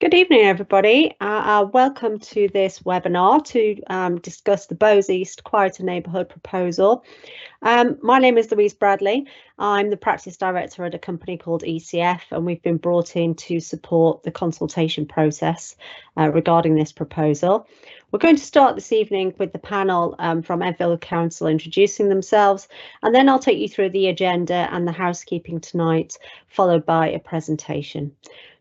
Good evening, everybody. Welcome to this webinar to discuss the Bows East Quieter Neighbourhood proposal. My name is Louise Bradley. I'm the practice director at a company called ECF, and we've been brought in to support the consultation process regarding this proposal. We're going to start this evening with the panel from Enfield Council introducing themselves, and then I'll take you through the agenda and the housekeeping tonight, followed by a presentation.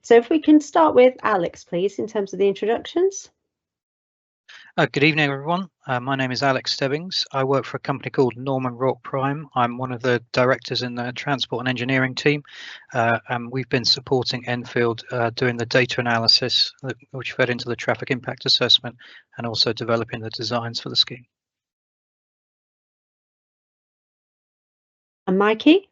So if we can start with Alex, please, in terms of the introductions. Good evening, everyone. My name is Alex Stebbings. I work for a company called Norman Rock Prime. I'm one of the directors in the transport and engineering team, and we've been supporting Enfield doing the data analysis, which fed into the traffic impact assessment, and also developing the designs for the scheme. And Mikey?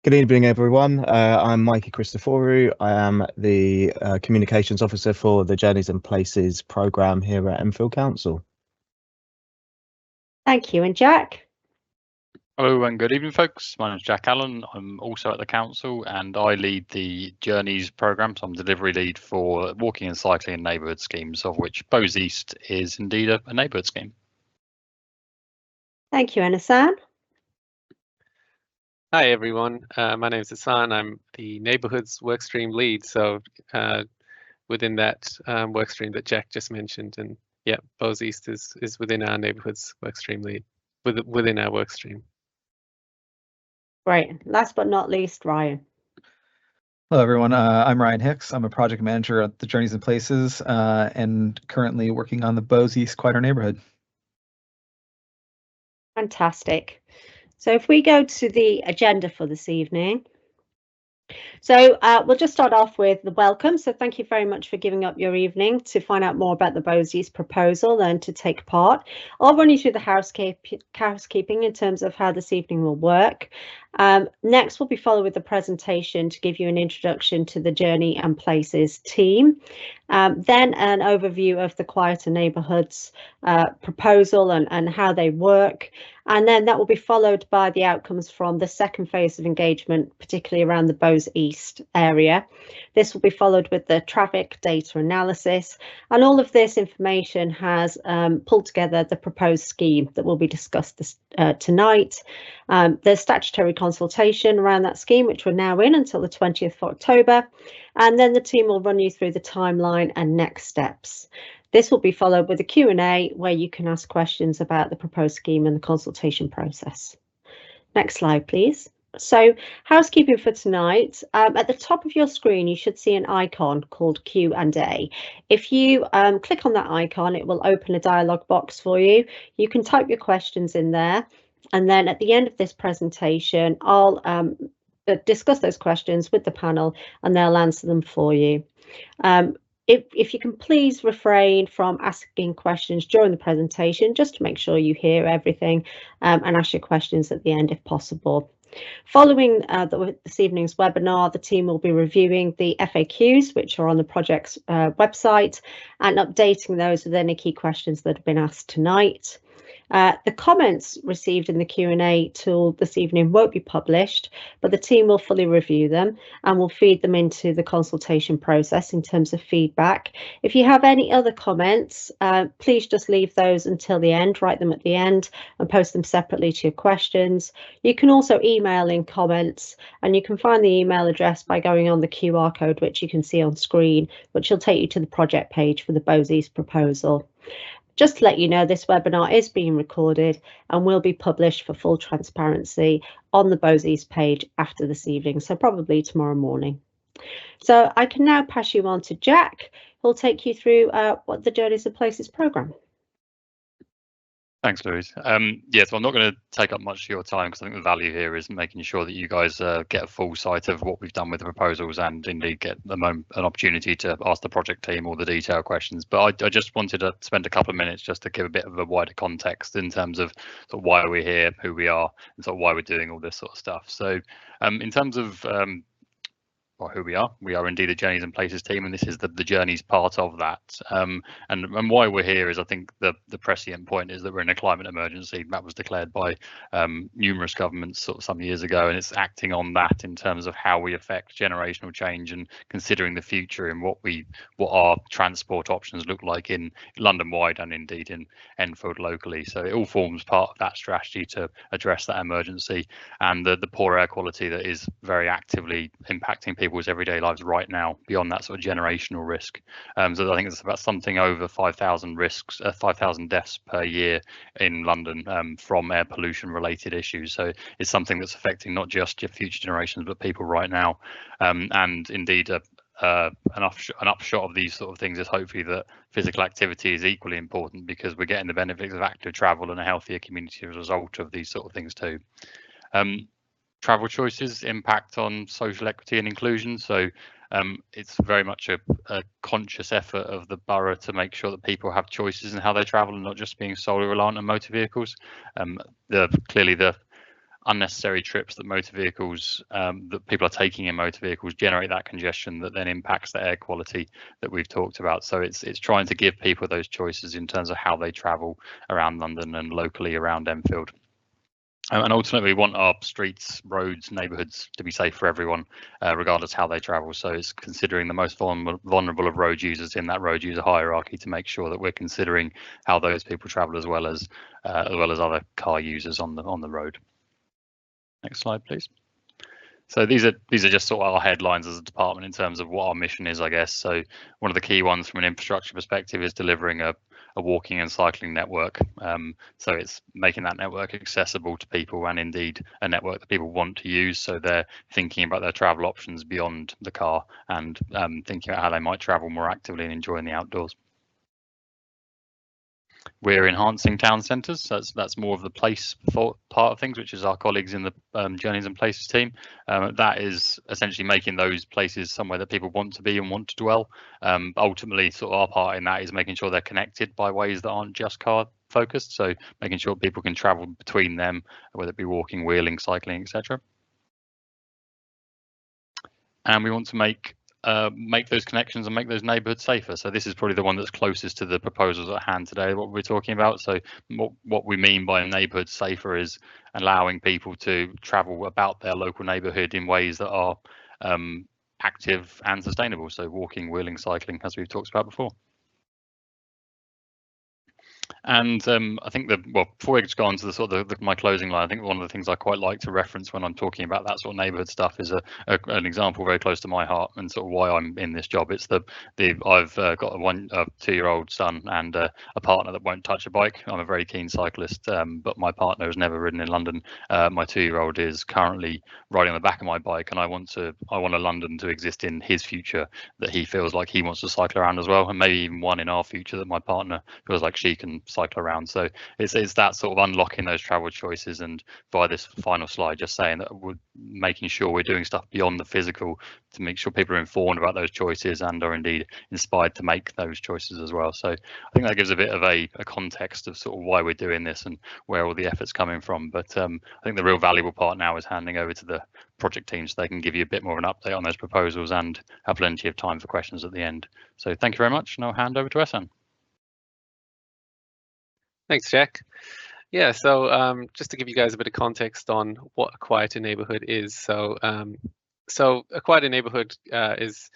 Good evening, everyone. I'm Mikey Christoforou. I am the Communications Officer for the Journeys and Places programme here at Enfield Council. Thank you. And Jack? Hello and good evening, folks. My name is Jack Allen. I'm also at the council and I lead the Journeys programme. So I'm delivery lead for walking and cycling and neighbourhood schemes, of which Bows East is indeed a neighbourhood scheme. Thank you. And Hassan? Hi, everyone. My name is Hassan. I'm the neighbourhoods workstream lead. So within that workstream that Jack just mentioned, and yeah, Bows East is within our neighbourhoods workstream lead, within our workstream. Great. Last but not least, Ryan. Hello, everyone. I'm Ryan Hicks. I'm a project manager at the Journeys and Places and currently working on the Bows East Quieter Neighbourhood. Fantastic. So if we go to the agenda for this evening, so we'll just start off with the welcome. So thank you very much for giving up your evening to find out more about the Bows East proposal and to take part. I'll run you through the housekeeping in terms of how this evening will work. Next, we'll be followed with a presentation to give you an introduction to the Journey and Places team. Then an overview of the Quieter Neighbourhoods proposal and how they work. And then that will be followed by the outcomes from the second phase of engagement, particularly around the Bows East area. This will be followed with the traffic data analysis. And all of this information has pulled together the proposed scheme that will be discussed tonight. There's statutory consultation around that scheme, which we're now in until the 20th of October. And then the team will run you through the timeline and next steps. This will be followed with a Q&A where you can ask questions about the proposed scheme and the consultation process. Next slide, please. So housekeeping for tonight. At the top of your screen, you should see an icon called Q&A. If you click on that icon, it will open a dialog box for you. You can type your questions in there. And then at the end of this presentation, I'll discuss those questions with the panel and they'll answer them for you. If you can please refrain from asking questions during the presentation, just to make sure you hear everything and ask your questions at the end if possible. Following this evening's webinar, the team will be reviewing the FAQs, which are on the project's website, and updating those with any key questions that have been asked tonight. The comments received in the Q&A tool this evening won't be published, but the team will fully review them and will feed them into the consultation process in terms of feedback. If you have any other comments, please just leave those until the end, write them at the end and post them separately to your questions. You can also email in comments and you can find the email address by going on the QR code, which you can see on screen, which will take you to the project page for the Bows East proposal. Just to let you know, this webinar is being recorded and will be published for full transparency on the Bows East page after this evening, so probably tomorrow morning. So I can now pass you on to Jack, who'll take you through what the Journeys and Places programme. Thanks, Louise. Yes, well, I'm not going to take up much of your time because I think the value here is making sure that you guys get a full sight of what we've done with the proposals and indeed get an opportunity to ask the project team all the detailed questions. But I just wanted to spend a couple of minutes just to give a bit of a wider context in terms of sort of why we're here, who we are, and sort of why we're doing all this sort of stuff. So in terms of who we are. We are indeed a Journeys and Places team, and this is the Journeys part of that. And why we're here is, I think the prescient point is that we're in a climate emergency that was declared by numerous governments sort of some years ago, and it's acting on that in terms of how we affect generational change and considering the future and what our transport options look like in London wide and indeed in Enfield locally. So it all forms part of that strategy to address that emergency and the poor air quality that is very actively impacting people's everyday lives right now, beyond that sort of generational risk. So I think it's about something over 5,000 deaths per year in London from air pollution related issues. So it's something that's affecting not just your future generations, but people right now. And indeed, an upshot of these sort of things is hopefully that physical activity is equally important, because we're getting the benefits of active travel and a healthier community as a result of these sort of things too. Travel choices impact on social equity and inclusion. So it's very much a conscious effort of the borough to make sure that people have choices in how they travel and not just being solely reliant on motor vehicles. Clearly the unnecessary trips that motor vehicles that people are taking in motor vehicles generate that congestion that then impacts the air quality that we've talked about. So it's trying to give people those choices in terms of how they travel around London and locally around Enfield. And ultimately, we want our streets, roads, neighbourhoods to be safe for everyone, regardless how they travel. So it's considering the most vulnerable of road users in that road user hierarchy to make sure that we're considering how those people travel as well as other car users on the road. Next slide, please. So these are just sort of our headlines as a department in terms of what our mission is, I guess. So one of the key ones from an infrastructure perspective is delivering a walking and cycling network. So it's making that network accessible to people, and indeed a network that people want to use. So they're thinking about their travel options beyond the car and thinking about how they might travel more actively and enjoying the outdoors. We're enhancing town centres, so that's more of the place part of things, which is our colleagues in the Journeys and Places team. That is essentially making those places somewhere that people want to be and want to dwell. Ultimately, sort of our part in that is making sure they're connected by ways that aren't just car focused, so making sure people can travel between them, whether it be walking, wheeling, cycling, etc. And we want to make those connections and make those neighbourhoods safer. So this is probably the one that's closest to the proposals at hand today, what we're talking about. So what we mean by a neighbourhood safer is allowing people to travel about their local neighbourhood in ways that are active and sustainable. So walking, wheeling, cycling, as we've talked about before. And I think before we just go on to the sort of my closing line, I think one of the things I quite like to reference when I'm talking about that sort of neighbourhood stuff is an example very close to my heart and sort of why I'm in this job. It's I've got a 2-year-old son and a partner that won't touch a bike. I'm a very keen cyclist, but my partner has never ridden in London. My 2-year-old is currently riding on the back of my bike, and I want a London to exist in his future that he feels like he wants to cycle around as well, and maybe even one in our future that my partner feels like she can cycle around. So it's that sort of unlocking those travel choices, and by this final slide just saying that we're making sure we're doing stuff beyond the physical to make sure people are informed about those choices and are indeed inspired to make those choices as well. So I think that gives a bit of a context of sort of why we're doing this and where all the effort's coming from. But I think the real valuable part now is handing over to the project team so they can give you a bit more of an update on those proposals and have plenty of time for questions at the end. So thank you very much, and I'll hand over to Ehsan. Thanks, Jack. Yeah, so just to give you guys a bit of context on what a quieter neighborhood is. So a quieter neighborhood is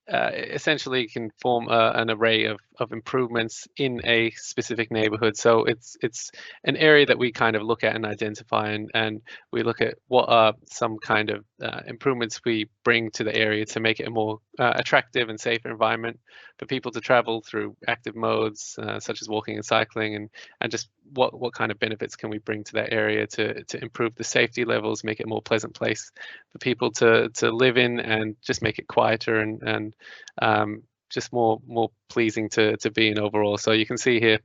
essentially can form an array of improvements in a specific neighborhood. So it's an area that we kind of look at and identify, and we look at what are some kind of improvements we bring to the area to make it a more attractive and safer environment for people to travel through active modes such as walking and cycling, and just what kind of benefits can we bring to that area to improve the safety levels, make it a more pleasant place for people to live in, and just make it quieter and just more pleasing to be in overall. So you can see here,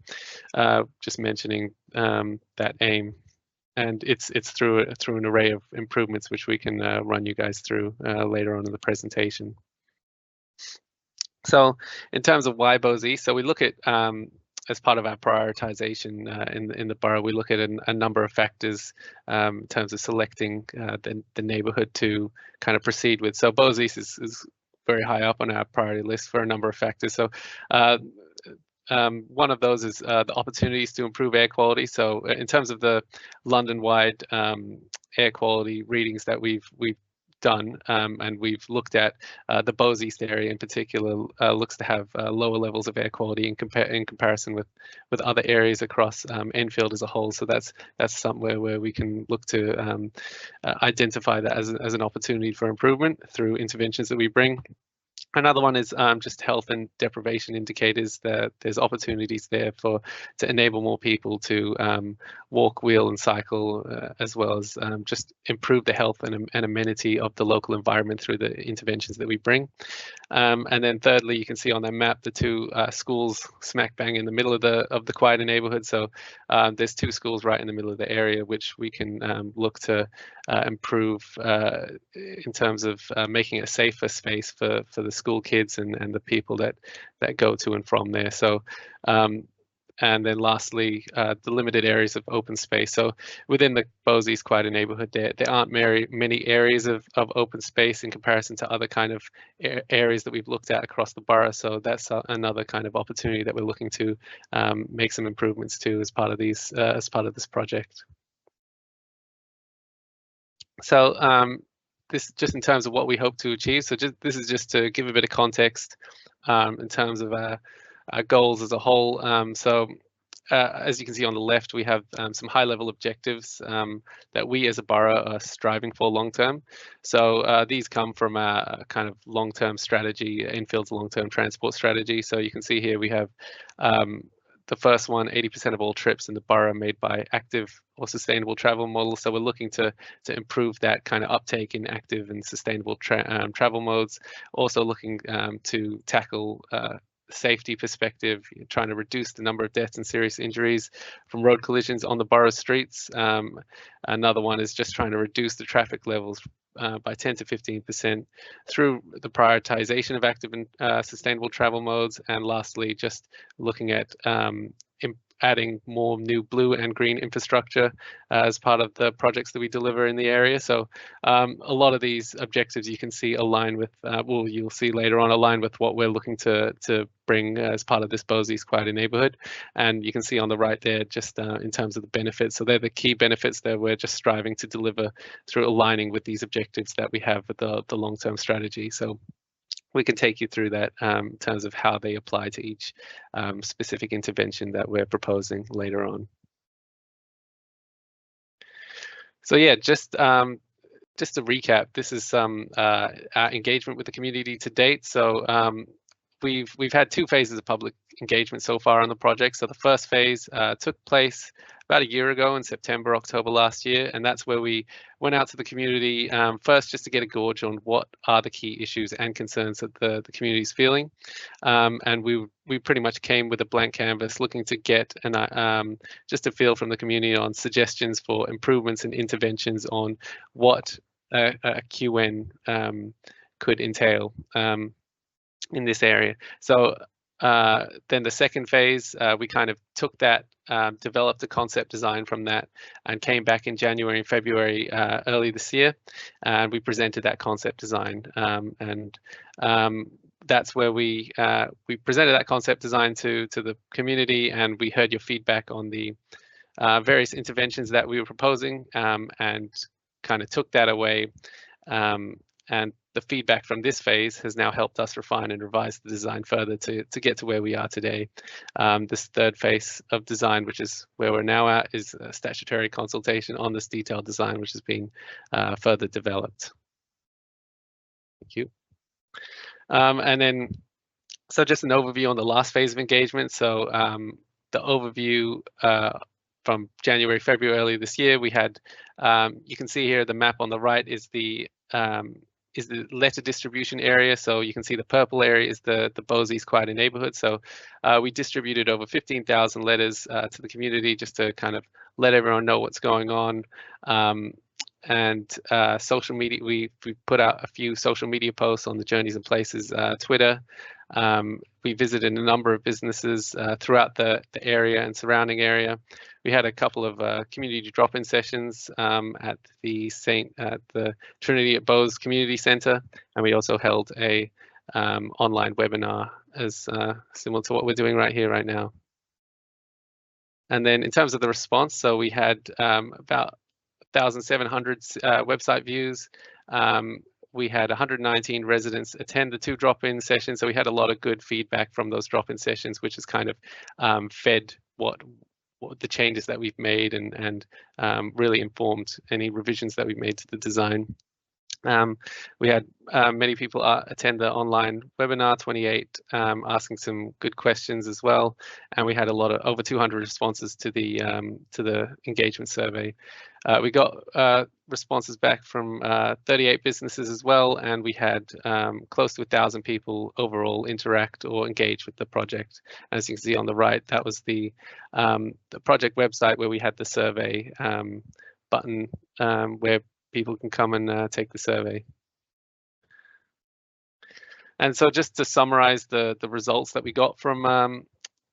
just mentioning that aim, and it's through an array of improvements which we can run you guys through later on in the presentation. So in terms of why Bows East, so we look at as part of our prioritization in the borough, we look at a number of factors in terms of selecting the neighbourhood to kind of proceed with. So Bowes East is very high up on our priority list for a number of factors. So one of those is the opportunities to improve air quality. So in terms of the London-wide air quality readings that we've done, and we've looked at the Bowes East area in particular, looks to have lower levels of air quality in comparison with other areas across Enfield as a whole. So that's somewhere where we can look to identify that as an opportunity for improvement through interventions that we bring. Another one is just health and deprivation indicators. That there's opportunities there to enable more people to walk, wheel and cycle, as well as just improve the health and amenity of the local environment through the interventions that we bring. And then thirdly, you can see on that map the two schools smack bang in the middle of the quieter neighbourhood. So there's two schools right in the middle of the area which we can look to improve in terms of making it a safer space for the school kids and the people that go to and from there. So and then lastly, the limited areas of open space. So within the Bowes East quieter neighbourhood, there aren't many areas of open space in comparison to other kind of areas that we've looked at across the borough. So that's another kind of opportunity that we're looking to make some improvements to as part of this project. So this just in terms of what we hope to achieve. So this is just to give a bit of context in terms of our goals as a whole. As you can see on the left, we have some high-level objectives that we as a borough are striving for long-term. So these come from a kind of long-term strategy, Enfield's long-term transport strategy. So you can see here we have the first one, 80% of all trips in the borough made by active or sustainable travel models. So we're looking to improve that kind of uptake in active and sustainable travel modes. Also looking to tackle safety perspective, trying to reduce the number of deaths and serious injuries from road collisions on the borough streets. Another one is just trying to reduce the traffic levels by 10 to 15% through the prioritization of active and sustainable travel modes. And lastly, just looking at adding more new blue and green infrastructure as part of the projects that we deliver in the area. So a lot of these objectives you can see align with, well, you'll see later on, align with what we're looking to bring as part of this Bowes East quieter neighbourhood. And you can see on the right there, just in terms of the benefits. So they're the key benefits that we're just striving to deliver through aligning with these objectives that we have with the long-term strategy. So we can take you through that in terms of how they apply to each specific intervention that we're proposing later on. So yeah, just to recap, this is some our engagement with the community to date. So we've had two phases of public engagement so far on the project. So the first phase took place about a year ago in September, October last year, and that's where we went out to the community first just to get a gauge on what are the key issues and concerns that the community is feeling. And we pretty much came with a blank canvas looking to get just a feel from the community on suggestions for improvements and interventions on what a QN could entail in this area. So then the second phase, we kind of took that, developed a concept design from that, and came back in January and February early this year, and we presented that concept design. That's where we presented that concept design to the community, and we heard your feedback on the various interventions that we were proposing, and kind of took that away. And the feedback from this phase has now helped us refine and revise the design further to get to where we are today. This third phase of design, which is where we're now at, is a statutory consultation on this detailed design, which has been further developed. Thank you. And then, so just an overview on the last phase of engagement. So the overview from January, February earlier this year, we had, you can see here the map on the right is the letter distribution area. So you can see the purple area is the Bowes East quieter neighbourhood. So we distributed over 15,000 letters to the community just to kind of let everyone know what's going on. And social media, we put out a few social media posts on the Journeys and Places Twitter, We visited a number of businesses throughout the area and surrounding area. We had a couple of community drop-in sessions at the Trinity at Bowes Community Centre, and we also held a online webinar as similar to what we're doing right now. And then in terms of the response, so we had about 1,700 website views. We had 119 residents attend the 2 drop-in sessions, so we had a lot of good feedback from those drop-in sessions, which has kind of fed what the changes that we've made and really informed any revisions that we've made to the design. We had many people attend the online webinar, 28, asking some good questions as well, and we had over 200 responses to the engagement survey. We got responses back from 38 businesses as well, and we had close to 1,000 people overall interact or engage with the project. As you can see on the right, that was the project website where we had the survey button where people can come and take the survey. And so just to summarize the results that we got from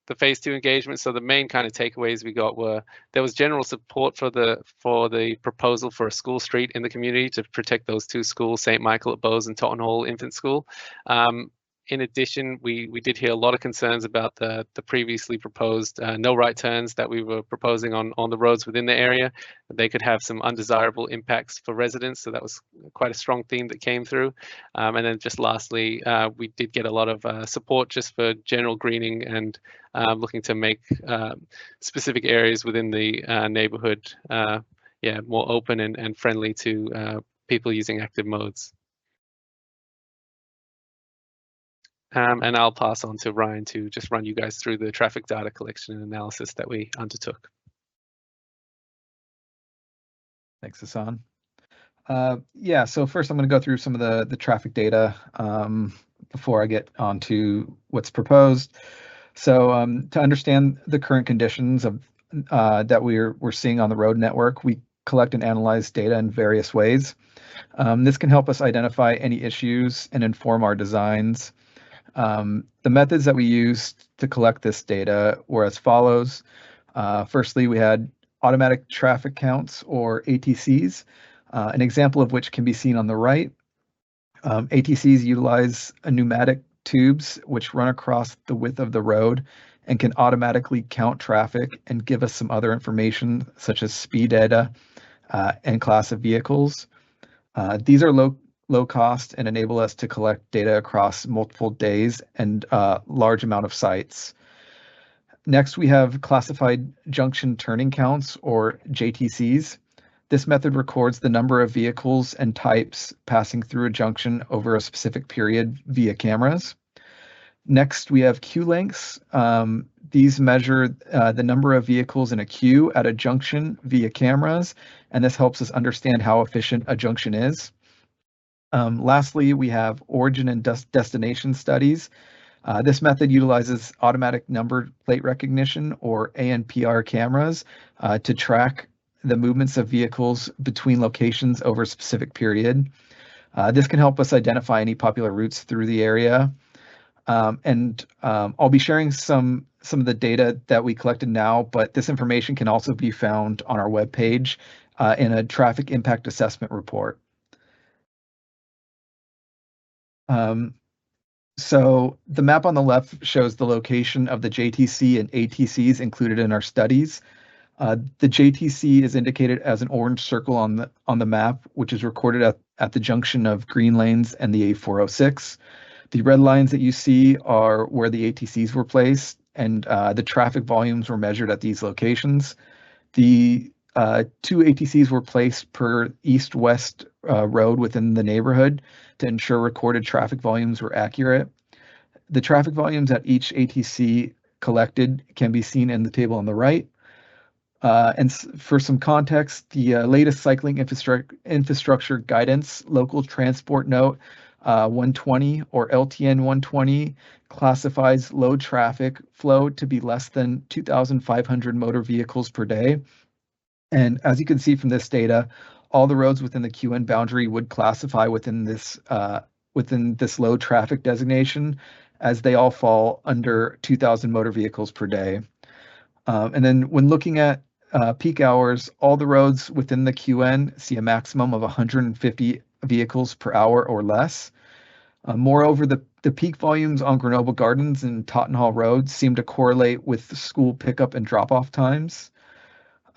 the phase 2 engagement. So the main kind of takeaways we got were there was general support for the proposal for a school street in the community to protect those 2 schools, St. Michael at Bowes and Totten Hall Infant School. In addition, we did hear a lot of concerns about the previously proposed no right turns that we were proposing on the roads within the area. They could have some undesirable impacts for residents, so that was quite a strong theme that came through. And then just lastly, we did get a lot of support just for general greening and looking to make specific areas within the neighborhood more open and friendly to people using active modes. And I'll pass on to Ryan to just run you guys through the traffic data collection and analysis that we undertook. Thanks, Hassan. Yeah, so first I'm going to go through some of the traffic data before I get on to what's proposed. So to understand the current conditions of that we're seeing on the road network, we collect and analyze data in various ways. This can help us identify any issues and inform our designs. The methods that we used to collect this data were as follows. Firstly, we had automatic traffic counts, or ATCs, an example of which can be seen on the right. ATCs utilize pneumatic tubes which run across the width of the road and can automatically count traffic and give us some other information such as speed data and class of vehicles. These are low cost and enable us to collect data across multiple days and large amount of sites. Next, we have classified junction turning counts, or JTCs. This method records the number of vehicles and types passing through a junction over a specific period via cameras. Next, we have queue lengths. These measure the number of vehicles in a queue at a junction via cameras, and this helps us understand how efficient a junction is. Lastly, we have origin and destination studies. This method utilizes automatic number plate recognition, or ANPR cameras, to track the movements of vehicles between locations over a specific period. This can help us identify any popular routes through the area. I'll be sharing some of the data that we collected now, but this information can also be found on our webpage in a traffic impact assessment report. So the map on the left shows the location of the JTC and ATCs included in our studies. The JTC is indicated as an orange circle on the map, which is recorded at the junction of Green Lanes and the A406. The red lines that you see are where the ATCs were placed, and the traffic volumes were measured at these locations. The 2 ATCs were placed per east-west road within the neighborhood to ensure recorded traffic volumes were accurate. The traffic volumes at each ATC collected can be seen in the table on the right. And for some context, the latest cycling infrastructure guidance, local transport note 120, or LTN 120, classifies low traffic flow to be less than 2,500 motor vehicles per day. And as you can see from this data, all the roads within the QN boundary would classify within this low traffic designation. as they all fall under 2,000 motor vehicles per day. And then when looking at peak hours, all the roads within the QN see a maximum of 150 vehicles per hour or less. Moreover, the peak volumes on Grenoble Gardens and Tottenhall Road seem to correlate with the school pickup and drop-off times.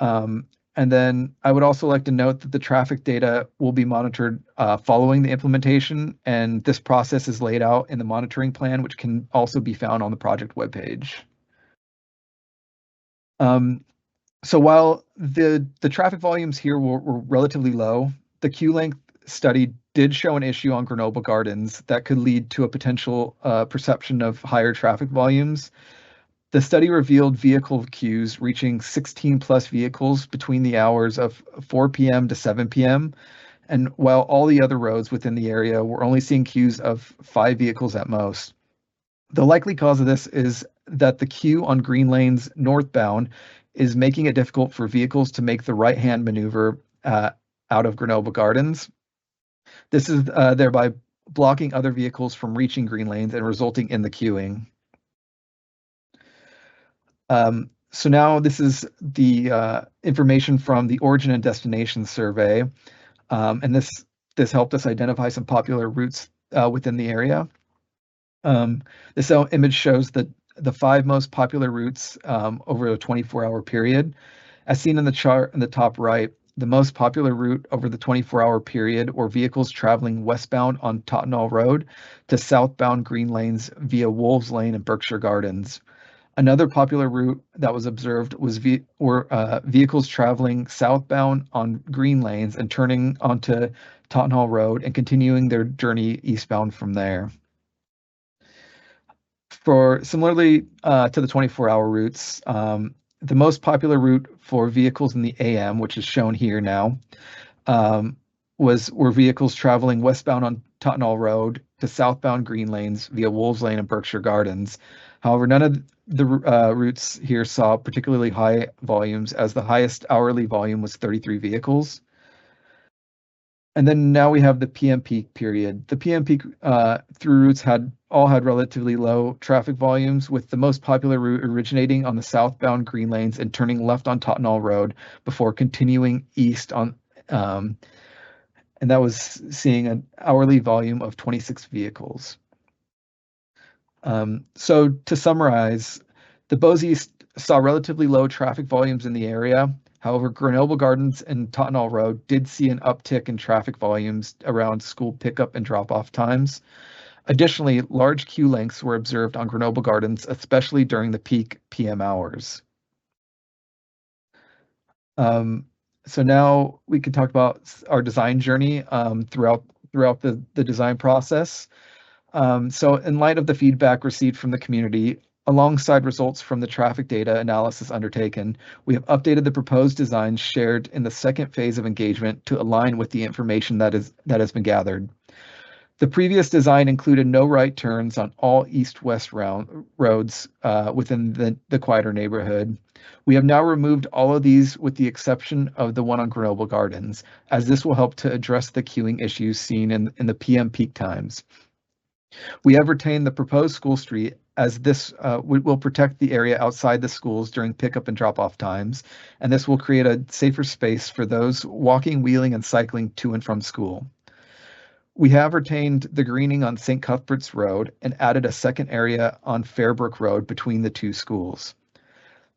And then I would also like to note that the traffic data will be monitored following the implementation, and this process is laid out in the monitoring plan, which can also be found on the project webpage. So while the traffic volumes here were relatively low, the queue length study did show an issue on Grenoble Gardens that could lead to a potential perception of higher traffic volumes. The study revealed vehicle queues reaching 16 plus vehicles between the hours of 4 p.m. to 7 p.m. And while all the other roads within the area were only seeing queues of 5 vehicles at most. The likely cause of this is that the queue on green lanes northbound is making it difficult for vehicles to make the right-hand maneuver out of Grenoble Gardens. This is thereby blocking other vehicles from reaching green lanes and resulting in the queuing. So now this is the information from the origin and destination survey, and this helped us identify some popular routes within the area. This image shows the 5 most popular routes over a 24-hour period. As seen in the chart in the top right, the most popular route over the 24-hour period were vehicles traveling westbound on Tottenhall Road to southbound green lanes via Wolves Lane and Berkshire Gardens. Another popular route that was observed was vehicles traveling southbound on green lanes and turning onto Tottenhall Road and continuing their journey eastbound from there. For similarly to the 24-hour routes, the most popular route for vehicles in the AM, which is shown here now, were vehicles traveling westbound on Tottenhall Road to southbound green lanes via Wolves Lane and Berkshire Gardens. However, none of the routes here saw particularly high volumes, as the highest hourly volume was 33 vehicles. And then now we have the PM peak period. The PM peak through routes all had relatively low traffic volumes, with the most popular route originating on the southbound green lanes and turning left on Tottenhall Road before continuing east on, and that was seeing an hourly volume of 26 vehicles. So to summarize, the Bowes East saw relatively low traffic volumes in the area. However, Grenoble Gardens and Tottenhall Road did see an uptick in traffic volumes around school pickup and drop-off times. Additionally, large queue lengths were observed on Grenoble Gardens, especially during the peak PM hours. So now we can talk about our design journey throughout the design process. So in light of the feedback received from the community, alongside results from the traffic data analysis undertaken, we have updated the proposed designs shared in the second phase of engagement to align with the information that has been gathered. The previous design included no right turns on all east-west roads within the quieter neighborhood. We have now removed all of these with the exception of the one on Grenoble Gardens, as this will help to address the queuing issues seen in the PM peak times. We have retained the proposed school street, as this will protect the area outside the schools during pickup and drop-off times, and this will create a safer space for those walking, wheeling, and cycling to and from school. We have retained the greening on St. Cuthbert's Road and added a second area on Fairbrook Road between the 2 schools.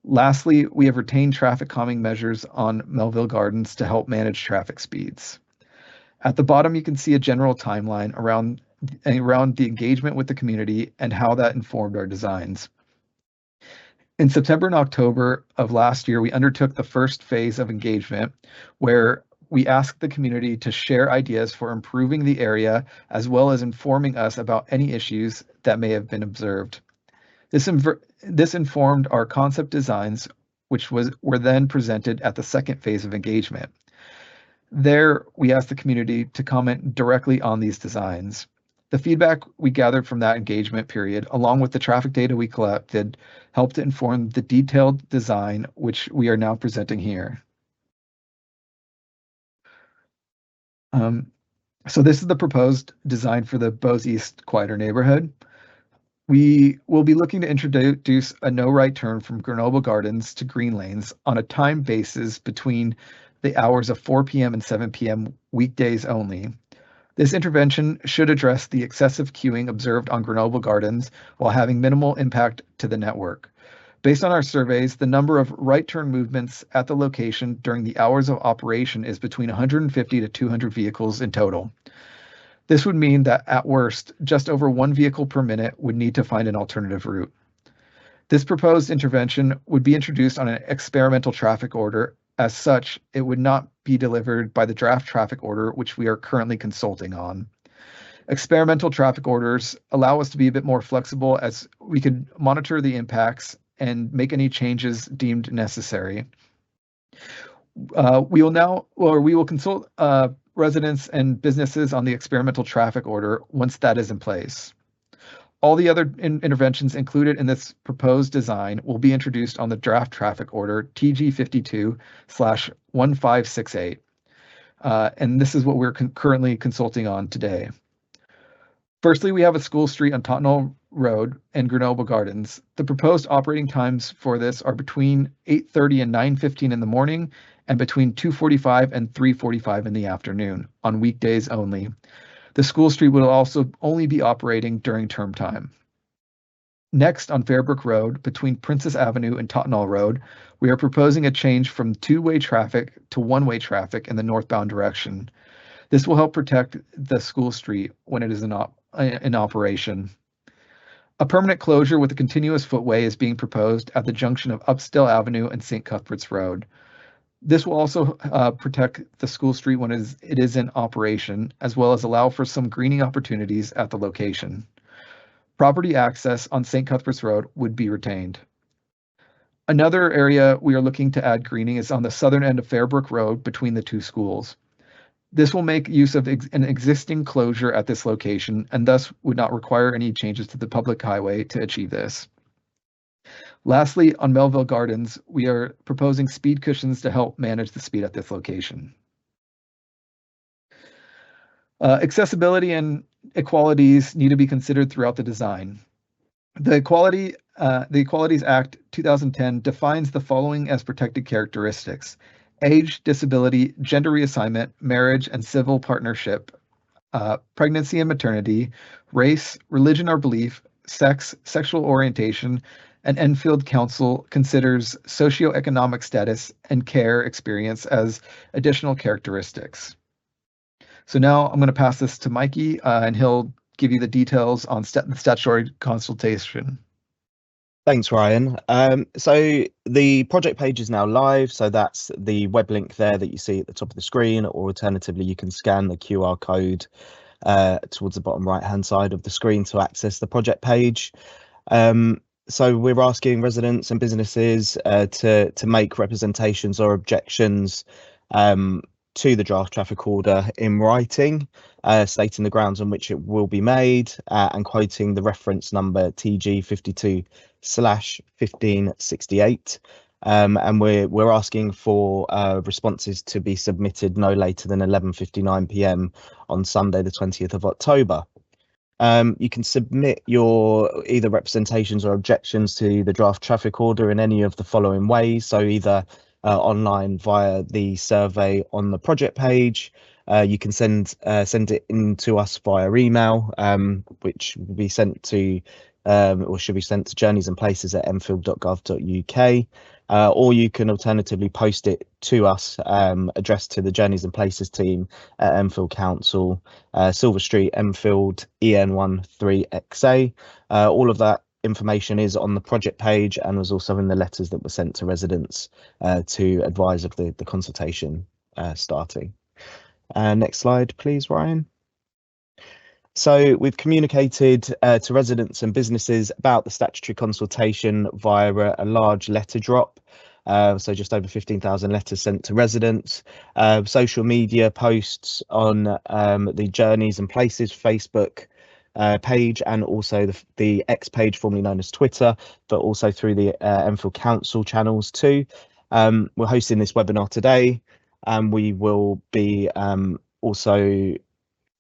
Lastly, we have retained traffic calming measures on Melville Gardens to help manage traffic speeds. At the bottom, you can see a general timeline around the engagement with the community and how that informed our designs. In September and October of last year, we undertook the first phase of engagement, where we asked the community to share ideas for improving the area, as well as informing us about any issues that may have been observed. This informed our concept designs, which were then presented at the second phase of engagement. There, we asked the community to comment directly on these designs. The feedback we gathered from that engagement period, along with the traffic data we collected, helped to inform the detailed design, which we are now presenting here. So this is the proposed design for the Bowes East quieter neighborhood. We will be looking to introduce a no right turn from Grenoble Gardens to Green Lanes on a time basis between the hours of 4 p.m. and 7 p.m. weekdays only. This intervention should address the excessive queuing observed on Grenoble Gardens while having minimal impact to the network. Based on our surveys, the number of right turn movements at the location during the hours of operation is between 150 to 200 vehicles in total. This would mean that at worst, just over 1 vehicle per minute would need to find an alternative route. This proposed intervention would be introduced on an experimental traffic order. As such, it would not be delivered by the draft traffic order, which we are currently consulting on. Experimental traffic orders allow us to be a bit more flexible as we could monitor the impacts and make any changes deemed necessary. We will consult residents and businesses on the experimental traffic order once that is in place. All the other interventions included in this proposed design will be introduced on the draft traffic order TG52/1568. And this is what we're currently consulting on today. Firstly, we have a school street on Tottenham Road and Grenoble Gardens. The proposed operating times for this are between 8:30 and 9:15 in the morning and between 2:45 and 3:45 in the afternoon on weekdays only. The school street will also only be operating during term time. Next, on Fairbrook Road, between Princess Avenue and Tottenham Road, we are proposing a change from two-way traffic to one-way traffic in the northbound direction. This will help protect the school street when it is in operation. A permanent closure with a continuous footway is being proposed at the junction of Upstill Avenue and St. Cuthbert's Road. This will also protect the school street when it is in operation, as well as allow for some greening opportunities at the location. Property access on St. Cuthbert's Road would be retained. Another area we are looking to add greening is on the southern end of Fairbrook Road between the two schools. This will make use of an existing closure at this location and thus would not require any changes to the public highway to achieve this. Lastly, on Melville Gardens, we are proposing speed cushions to help manage the speed at this location. Accessibility and equalities need to be considered throughout the design. The Equalities Act 2010 defines the following as protected characteristics: age, disability, gender reassignment, marriage and civil partnership, pregnancy and maternity, race, religion or belief, sex, sexual orientation, and Enfield Council considers socioeconomic status and care experience as additional characteristics. So now I'm going to pass this to Mikey, and he'll give you the details on the statutory consultation. Thanks, Ryan. So the project page is now live. So that's the web link there that you see at the top of the screen, or alternatively, you can scan the QR code towards the bottom right-hand side of the screen to access the project page. So we're asking residents and businesses to make representations or objections to the draft traffic order in writing, stating the grounds on which it will be made, and quoting the reference number TG52/1568. And we're asking for responses to be submitted no later than 11:59 p.m. on Sunday, the 20th of October. You can submit your either representations or objections to the draft traffic order in any of the following ways. So either online via the survey on the project page. You can send it in to us via email, which will be sent to or should be sent to journeysandplaces@enfield.gov.uk, or you can alternatively post it to us, addressed to the Journeys and Places team at Enfield Council, Silver Street, Enfield, EN13XA. All of that information is on the project page and was also in the letters that were sent to residents to advise of the consultation starting. Next slide, please, Ryan. So we've communicated to residents and businesses about the statutory consultation via a large letter drop. So just over 15,000 letters sent to residents, social media posts on the Journeys and Places Facebook page, and also the X page, formerly known as Twitter, but also through the Enfield Council channels too. We're hosting this webinar today, and we will be also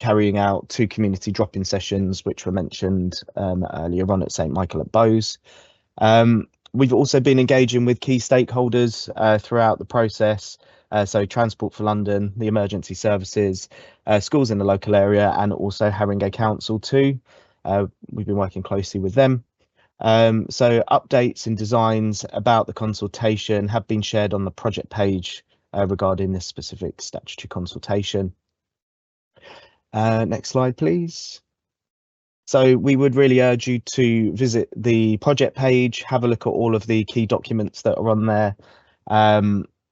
carrying out 2 community drop-in sessions, which were mentioned earlier on at St Michael at Bowes. We've also been engaging with key stakeholders throughout the process, so Transport for London, the emergency services, schools in the local area, and also Haringey Council too. We've been working closely with them. So updates and designs about the consultation have been shared on the project page regarding this specific statutory consultation. Next slide, please. So we would really urge you to visit the project page, have a look at all of the key documents that are on there.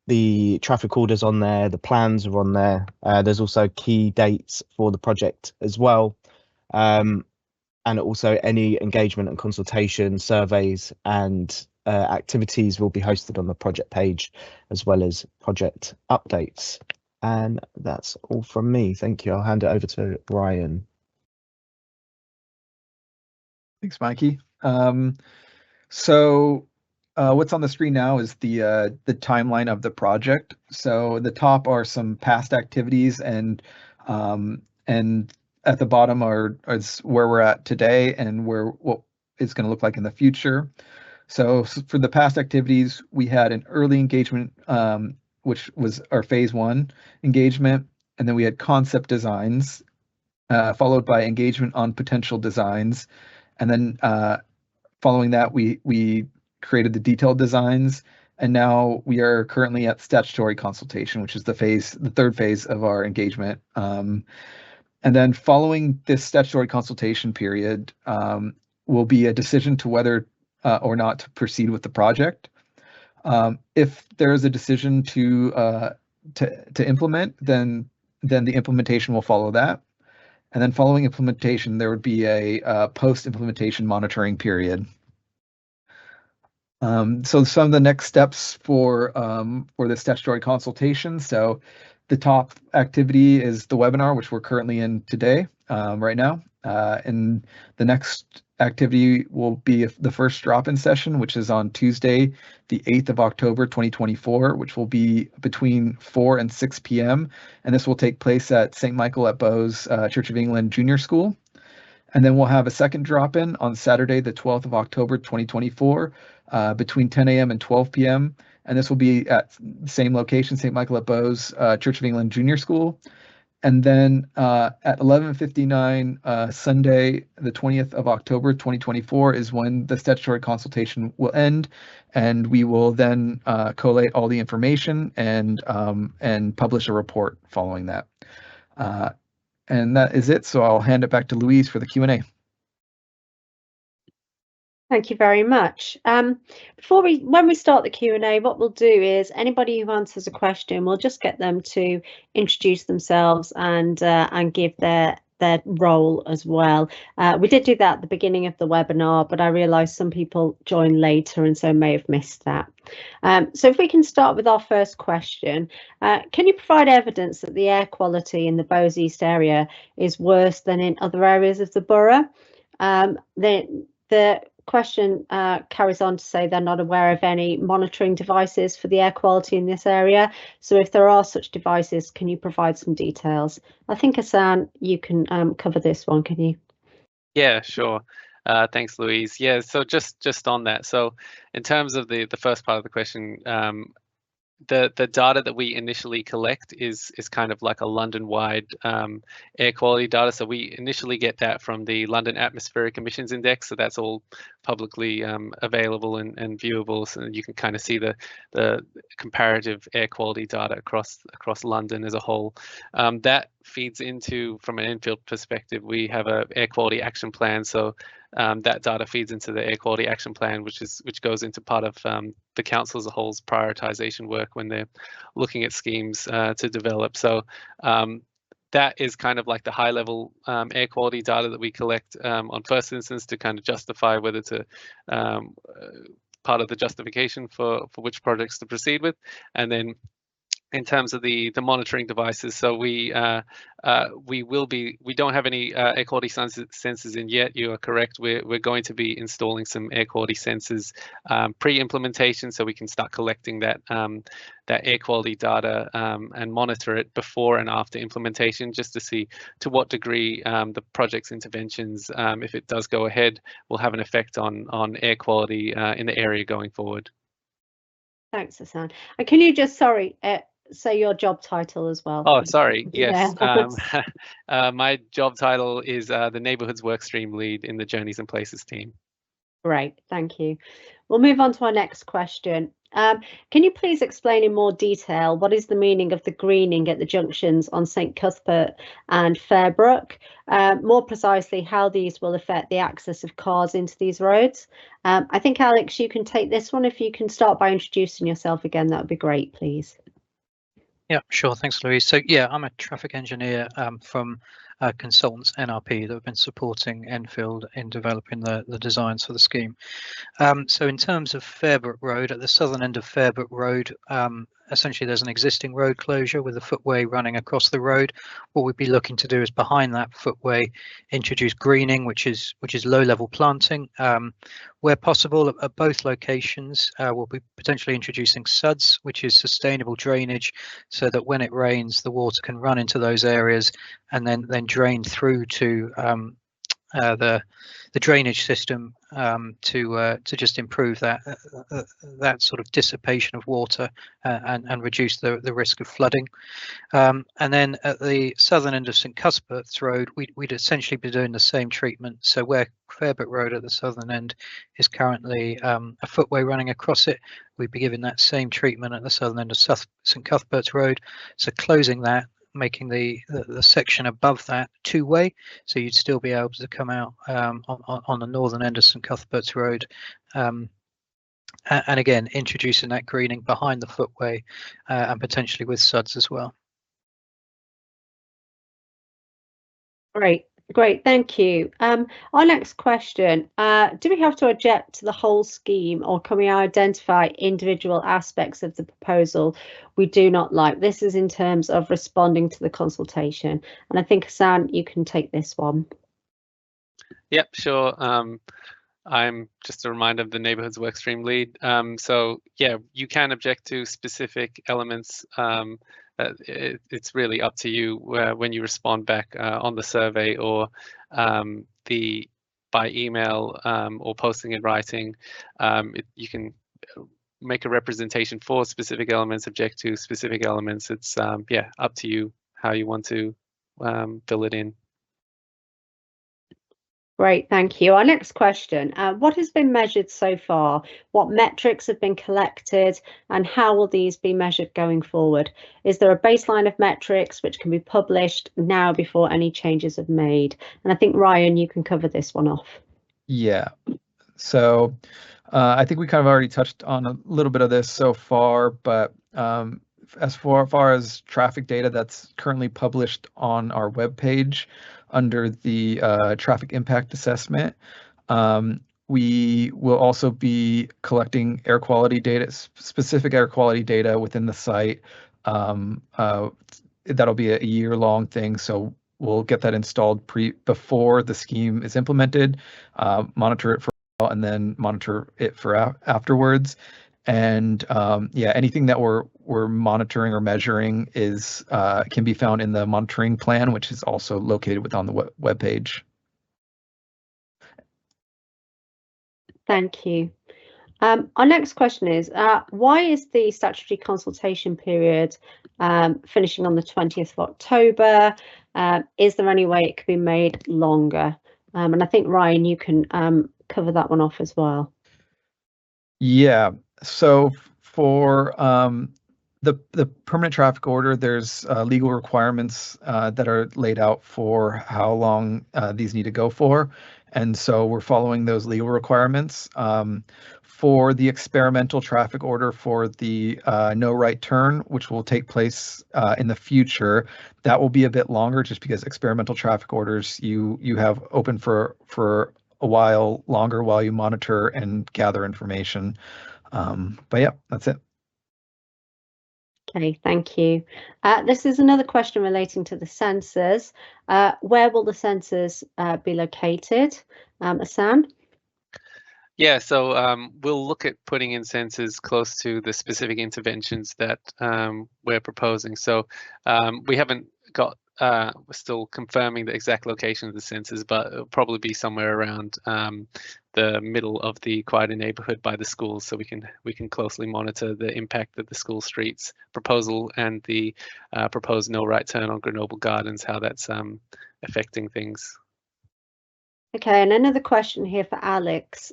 The traffic orders on there, the plans are on there. There's also key dates for the project as well. And also any engagement and consultation surveys and activities will be hosted on the project page, as well as project updates. And that's all from me. Thank you. I'll hand it over to Ryan. Thanks, Mikey. So what's on the screen now is the timeline of the project. So the top are some past activities, and at the bottom is where we're at today and what it's going to look like in the future. So for the past activities, we had an early engagement, which was our phase 1 engagement, and then we had concept designs, followed by engagement on potential designs, and then following that, we created the detailed designs, and now we are currently at statutory consultation, which is the 3rd phase of our engagement. And then following this statutory consultation period will be a decision to whether or not to proceed with the project. If there is a decision to implement, then the implementation will follow that. And then following implementation, there would be a post-implementation monitoring period. So some of the next steps for the statutory consultation. So the top activity is the webinar, which we're currently in today, right now. And the next activity will be the first drop-in session, which is on Tuesday, the 8th of October, 2024, which will be between 4 and 6 p.m. And this will take place at St. Michael at Bowes Church of England Junior School. And then we'll have a second drop-in on Saturday, the 12th of October, 2024, between 10 a.m. and 12 p.m. And this will be at the same location, St. Michael at Bowes Church of England Junior School. And then at 11:59 Sunday, the 20th of October, 2024, is when the statutory consultation will end, and we will then collate all the information and publish a report following that. And that is it. So I'll hand it back to Louise for the Q&A. Thank you very much. When we start the Q&A, what we'll do is anybody who answers a question, we'll just get them to introduce themselves and give their role as well. We did do that at the beginning of the webinar, but I realised some people joined later and so may have missed that. So if we can start with our first question, can you provide evidence that the air quality in the Bowes East area is worse than in other areas of the borough? The question carries on to say they're not aware of any monitoring devices for the air quality in this area. So if there are such devices, can you provide some details? I think, Hassan, you can cover this one, can you? Yeah, sure. Thanks, Louise. Yeah, so just on that. So in terms of the first part of the question, the data that we initially collect is kind of like a London-wide air quality data. So we initially get that from the London Atmospheric Emissions Index. So that's all publicly available and viewable. So you can kind of see the comparative air quality data across London as a whole. That feeds into, from an infield perspective, we have a air quality action plan. So that data feeds into the air quality action plan, which goes into part of the council as a whole's prioritisation work when they're looking at schemes to develop. So that is kind of like the high level air quality data that we collect on first instance to kind of justify whether to part of the justification for which projects to proceed with. And then in terms of the monitoring devices. So we don't have any air quality sensors in yet. You are correct. We're going to be installing some air quality sensors pre-implementation, so we can start collecting that air quality data and monitor it before and after implementation, just to see to what degree the project's interventions, if it does go ahead, will have an effect on air quality in the area going forward. Thanks, Hassan. And can you just, say your job title as well? Oh, sorry. Yes. Yeah. My job title is the Neighbourhoods Workstream Lead in the Journeys and Places team. Great, thank you. We'll move on to our next question. Can you please explain in more detail what is the meaning of the greening at the junctions on St Cuthbert and Fairbrook? More precisely, how these will affect the access of cars into these roads? I think, Alex, you can take this one. If you can start by introducing yourself again, that would be great, please. Yeah, sure. Thanks, Louise. So yeah, I'm a traffic engineer from consultants NRP that have been supporting Enfield in developing the designs for the scheme. So in terms of Fairbrook Road, at the southern end of Fairbrook Road, essentially there's an existing road closure with a footway running across the road. What we'd be looking to do is behind that footway introduce greening, which is low level planting. Where possible at both locations, we'll be potentially introducing SUDs, which is sustainable drainage, so that when it rains, the water can run into those areas and then drain through to the drainage system to just improve that sort of dissipation of water and reduce the risk of flooding. And then at the southern end of St Cuthbert's Road, we'd essentially be doing the same treatment. So where Fairbrook Road at the southern end is currently a footway running across it, we'd be giving that same treatment at the southern end of St Cuthbert's Road. So closing that, making the section above that two-way, so you'd still be able to come out on the northern end of St Cuthbert's Road, and again introducing that greening behind the footway and potentially with SUDs as well. Great, thank you. Our next question, do we have to object to the whole scheme, or can we identify individual aspects of the proposal we do not like? This is in terms of responding to the consultation, and I think, Hassan, you can take this one. Yep, sure. I'm just a reminder of the Neighbourhoods Workstream Lead. So yeah, you can object to specific elements. It's really up to you when you respond back on the survey or by email or posting in writing. You can make a representation for specific elements, object to specific elements. It's yeah, up to you how you want to fill it in. Great, thank you. Our next question, what has been measured so far? What metrics have been collected, and how will these be measured going forward? Is there a baseline of metrics which can be published now before any changes are made? And I think, Ryan, you can cover this one off. Yeah, so I think we kind of already touched on a little bit of this so far, but as far as traffic data that's currently published on our webpage under the traffic impact assessment, we will also be collecting air quality data, specific air quality data within the site. That'll be a year-long thing, so we'll get that installed before the scheme is implemented, monitor it for a while, and then monitor it for afterwards. And yeah, anything that we're monitoring or measuring is can be found in the monitoring plan, which is also located on the web page. Thank you. Our next question is, why is the statutory consultation period finishing on the 20th of October? Is there any way it could be made longer? And I think, Ryan, you can cover that one off as well. Yeah, so for the permanent traffic order, there's legal requirements that are laid out for how long these need to go for. And so we're following those legal requirements. For the experimental traffic order for the no right turn, which will take place in the future, that will be a bit longer just because experimental traffic orders you have open for a while longer while you monitor and gather information. But yeah, that's it. Okay, thank you. This is another question relating to the sensors. Where will the sensors be located? Hassan? Yeah, so we'll look at putting in sensors close to the specific interventions that we're proposing. So we haven't got, we're still confirming the exact location of the sensors, but it'll probably be somewhere around the middle of the quieter neighborhood by the schools, so we can closely monitor the impact of the school streets proposal and the proposed no right turn on Grenoble Gardens, how that's affecting things. Okay, and another question here for Alex.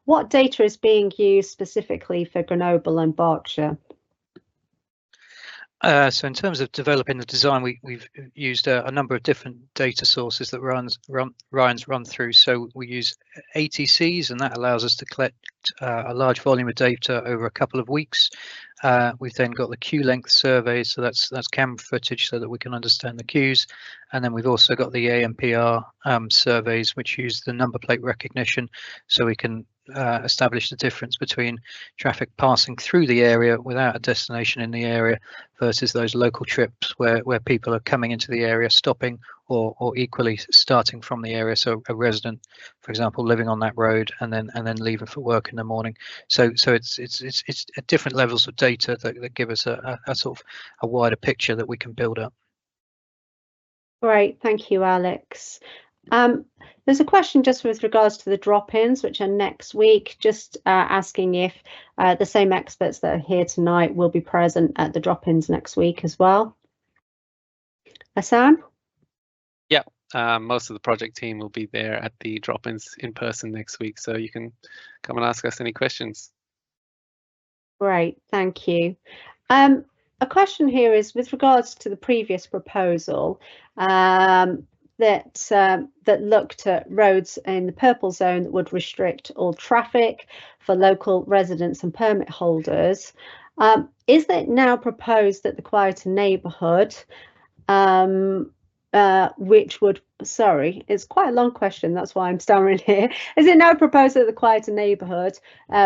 What data is being used specifically for Grenoble and Berkshire? So in terms of developing the design, we've used a number of different data sources that Ryan's run through. So we use ATCs, and that allows us to collect a large volume of data over a couple of weeks. We've then got the queue length surveys, so that's camera footage so that we can understand the queues. And then we've also got the ANPR surveys, which use the number plate recognition, so we can establish the difference between traffic passing through the area without a destination in the area versus those local trips where people are coming into the area, stopping, or equally starting from the area. So a resident, for example, living on that road and then leaving for work in the morning. So it's at different levels of data that give us a sort of a wider picture that we can build up. Great, thank you, Alex. There's a question just with regards to the drop-ins, which are next week, just asking if the same experts that are here tonight will be present at the drop-ins next week as well. Hassan? Yeah, most of the project team will be there at the drop-ins in person next week, so you can come and ask us any questions. Great, thank you. A question here is with regards to the previous proposal that looked at roads in the purple zone that would restrict all traffic for local residents and permit holders. Is it now proposed that the quieter neighbourhood, which would, sorry, it's quite a long question, that's why I'm stammering here. Is it now proposed that the quieter neighbourhood,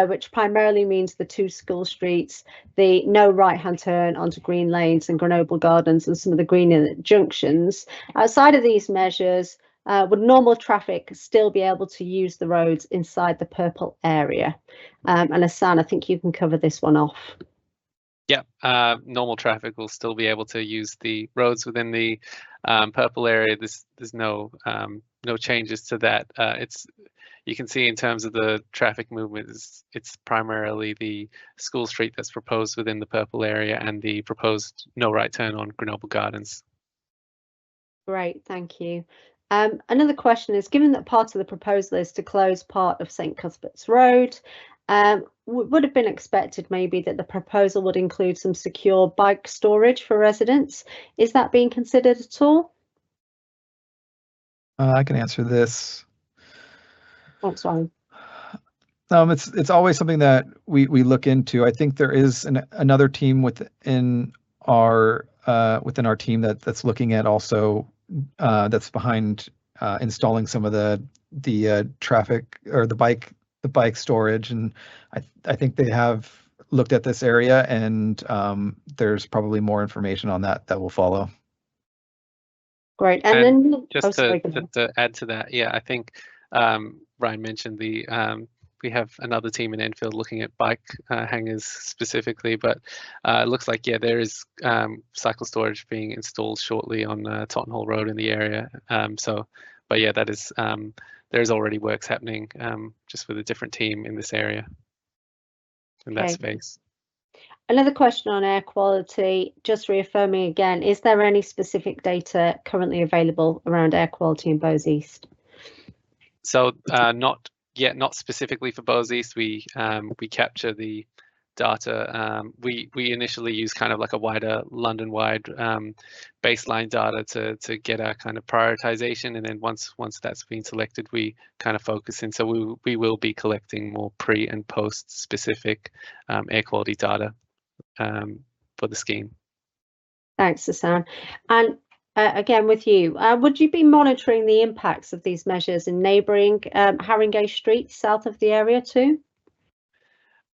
which primarily means the two school streets, the no right-hand turn onto green lanes and Grenoble Gardens and some of the green junctions, outside of these measures, would normal traffic still be able to use the roads inside the purple area? And Hassan, I think you can cover this one off. Yeah, normal traffic will still be able to use the roads within the purple area. There's no changes to that. You can see in terms of the traffic movement, it's primarily the school street that's proposed within the purple area and the proposed no right turn on Grenoble Gardens. Great, thank you. Another question is, given that part of the proposal is to close part of St Cuthbert's Road, would have been expected maybe that the proposal would include some secure bike storage for residents. Is that being considered at all? I can answer this. Thanks, Ryan. It's always something that we look into. I think there is another team within our team that's looking at also that's behind installing some of the traffic or the bike storage, and I think they have looked at this area, and there's probably more information on that will follow. Great, and then just to add to that, yeah, I think Ryan mentioned we have another team in Enfield looking at bike hangars specifically, but it looks like, yeah, there is cycle storage being installed shortly on Tottenhall Road in the area. But yeah, that is there's already works happening just with a different team in this area, in that space. Another question on air quality, just reaffirming again, is there any specific data currently available around air quality in Bowes East? So not specifically for Bowes East. We capture the data. We initially use kind of like a wider London-wide baseline data to get our kind of prioritization, and then once that's been selected, we kind of focus in. So we will be collecting more pre and post specific air quality data for the scheme. Thanks, Hassan. And again with you, would you be monitoring the impacts of these measures in neighbouring Haringey streets south of the area too?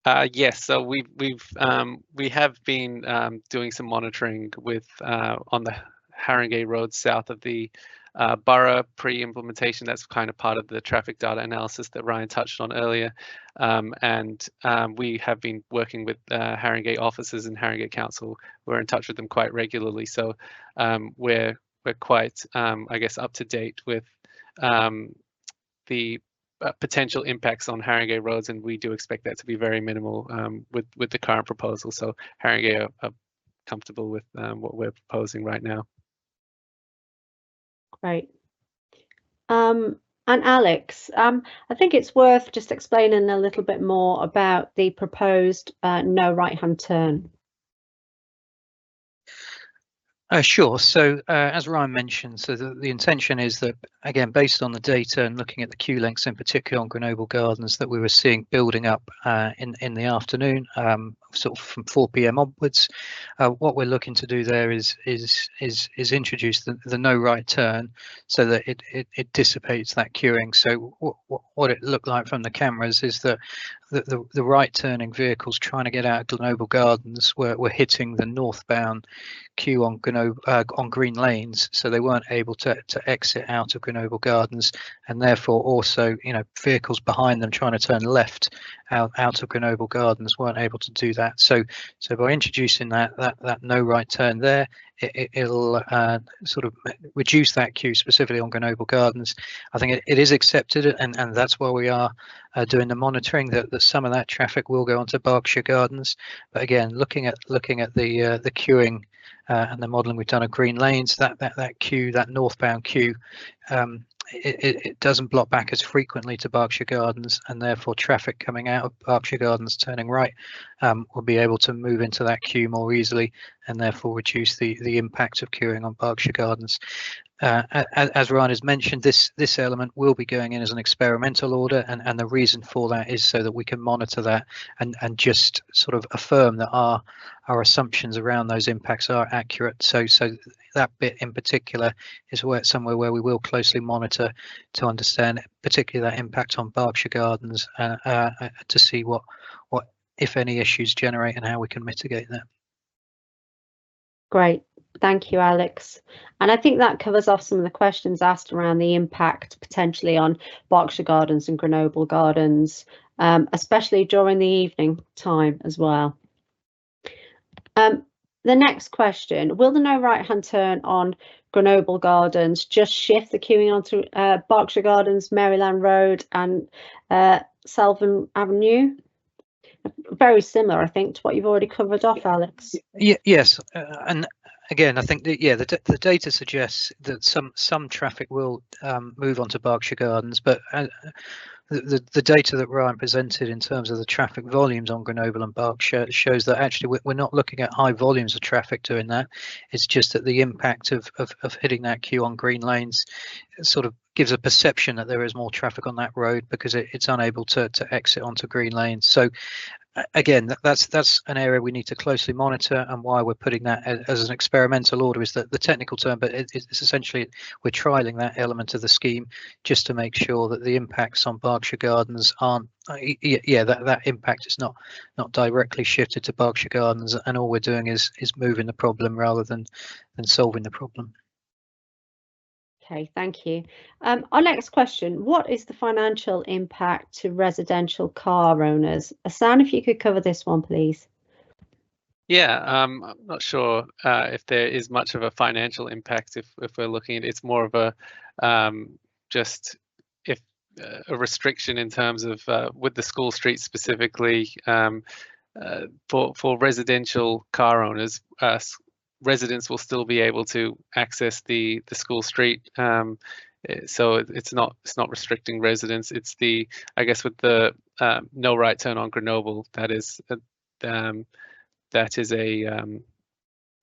Yes, so we have been doing some monitoring with on the Haringey Road south of the borough pre-implementation. That's kind of part of the traffic data analysis that Ryan touched on earlier, and we have been working with Haringey officers and Haringey Council. We're in touch with them quite regularly, so we're quite I guess up to date with the potential impacts on Haringey roads, and we do expect that to be very minimal with the current proposal. So Haringey are comfortable with what we're proposing right now. Great. And Alex, I think it's worth just explaining a little bit more about the proposed no right-hand turn. Sure. So as Ryan mentioned, so the intention is that, again, based on the data and looking at the queue lengths in particular on Grenoble Gardens that we were seeing building up in the afternoon, sort of from 4 p.m. onwards, what we're looking to do there is introduce the no right turn so that it dissipates that queuing. So what it looked like from the cameras is that the right turning vehicles trying to get out of Grenoble Gardens were hitting the northbound queue on green lanes, so they weren't able to exit out of Grenoble Gardens, and therefore also, you know, vehicles behind them trying to turn left out of Grenoble Gardens weren't able to do that. So by introducing that no right turn there, it'll sort of reduce that queue specifically on Grenoble Gardens. I think it is accepted, and that's why we are doing the monitoring, that some of that traffic will go onto Berkshire Gardens. But again, looking at the queuing and the modelling we've done of green lanes, that queue, that northbound queue, it doesn't block back as frequently to Berkshire Gardens, and therefore traffic coming out of Berkshire Gardens turning right will be able to move into that queue more easily, and therefore reduce the impact of queuing on Berkshire Gardens. As Ryan has mentioned, this element will be going in as an experimental order, and the reason for that is so that we can monitor that and just sort of affirm that our assumptions around those impacts are accurate. So that bit in particular is somewhere where we will closely monitor to understand particularly that impact on Berkshire Gardens to see what if any issues generate and how we can mitigate that. Great. Thank you, Alex. And I think that covers off some of the questions asked around the impact potentially on Berkshire Gardens and Grenoble Gardens, especially during the evening time as well. The next question, will the no right-hand turn on Grenoble Gardens just shift the queuing onto Berkshire Gardens, Maryland Road and Selvin Avenue? Very similar, I think, to what you've already covered off, Alex. Yes, and again, I think that the data suggests that some traffic will move onto Berkshire Gardens, but the data that Ryan presented in terms of the traffic volumes on Grenoble and Berkshire shows that actually we're not looking at high volumes of traffic doing that. It's just that the impact of hitting that queue on green lanes sort of gives a perception that there is more traffic on that road because it's unable to exit onto green lanes. So again, that's an area we need to closely monitor, and why we're putting that as an experimental order is that the technical term, but it's essentially we're trialing that element of the scheme just to make sure that the impacts on Berkshire Gardens aren't that impact is not directly shifted to Berkshire Gardens, and all we're doing is moving the problem rather than solving the problem. Okay, thank you. Our next question, what is the financial impact to residential car owners? Hassan, if you could cover this one, please. Yeah, I'm not sure if there is much of a financial impact if we're looking at it. It's more of a just if a restriction in terms of with the school streets specifically for residential car owners. Residents will still be able to access the school street, so it's not restricting residents. It's I guess with the no right turn on Grenoble, that is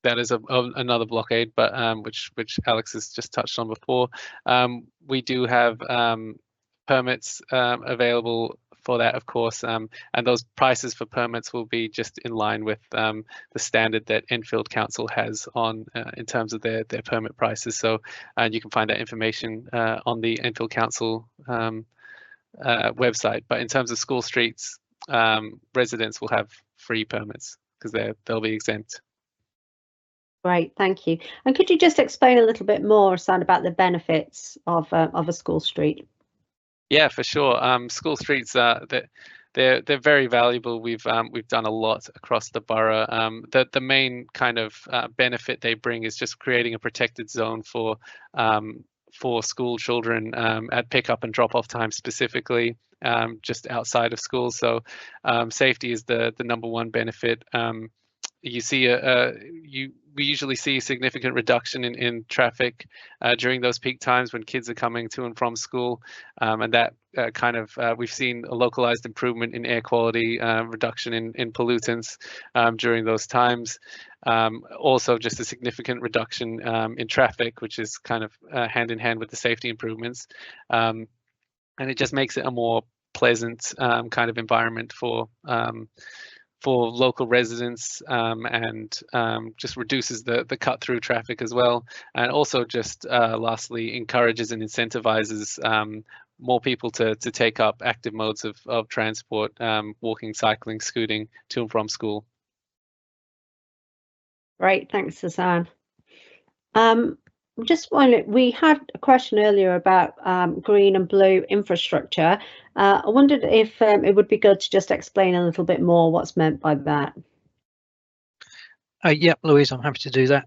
another blockade, but which Alex has just touched on before. We do have permits available for that, of course, and those prices for permits will be just in line with the standard that Enfield Council has on in terms of their permit prices. So you can find that information on the Enfield Council website. But in terms of school streets, residents will have free permits because they'll be exempt. Great, thank you. And could you just explain a little bit more, Hassan, about the benefits of a school street? Yeah, for sure. School streets they're very valuable. We've done a lot across the borough. The main kind of benefit they bring is just creating a protected zone for school children at pickup and drop off time specifically, just outside of school. So safety is the number one benefit. You see we usually see a significant reduction in traffic during those peak times when kids are coming to and from school, and that we've seen a localized improvement in air quality, reduction in pollutants during those times. Also just a significant reduction in traffic, which is kind of hand in hand with the safety improvements, and it just makes it a more pleasant kind of environment for local residents, and just reduces the cut through traffic as well, and also just lastly encourages and incentivizes more people to take up active modes of transport, walking, cycling, scooting to and from school. Great, thanks, Hassan. Just wondering, we had a question earlier about green and blue infrastructure. I wondered if it would be good to just explain a little bit more what's meant by that. Yeah, Louise, I'm happy to do that.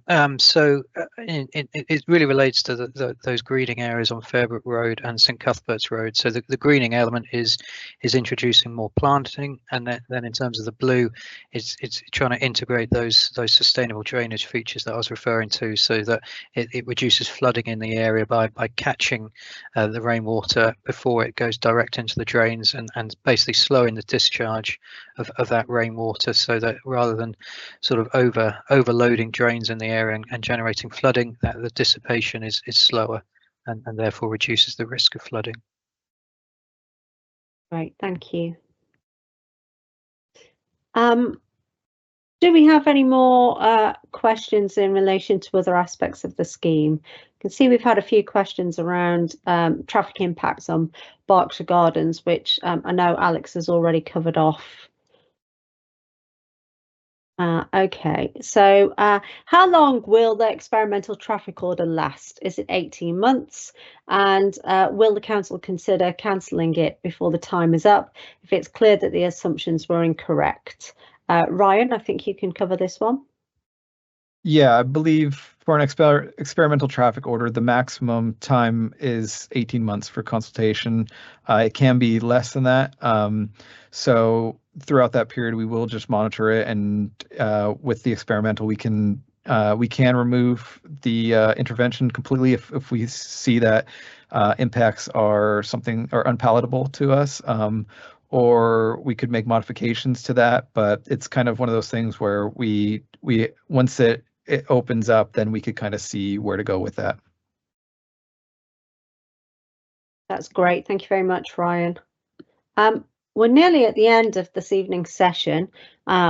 It really relates to those greening areas on Fairbrook Road and St Cuthbert's Road. So the greening element is introducing more planting, and then in terms of the blue, it's trying to integrate those sustainable drainage features that I was referring to, so that it reduces flooding in the area by catching the rainwater before it goes direct into the drains, and basically slowing the discharge of that rainwater, so that rather than sort of overloading drains in the area and generating flooding, that the dissipation is slower and therefore reduces the risk of flooding. Right, thank you. Do we have any more questions in relation to other aspects of the scheme? You can see we've had a few questions around traffic impacts on Berkshire Gardens, which I know Alex has already covered off. Okay, so how long will the experimental traffic order last? Is it 18 months? And will the council consider cancelling it before the time is up if it's clear that the assumptions were incorrect? Ryan, I think you can cover this one. Yeah, I believe for an experimental traffic order, the maximum time is 18 months for consultation. It can be less than that. So throughout that period, we will just monitor it, and with the experimental, we can remove the intervention completely if we see that impacts are unpalatable to us. Or we could make modifications to that, but it's kind of one of those things where we once it opens up, then we could kind of see where to go with that. That's great. Thank you very much, Ryan. We're nearly at the end of this evening's session.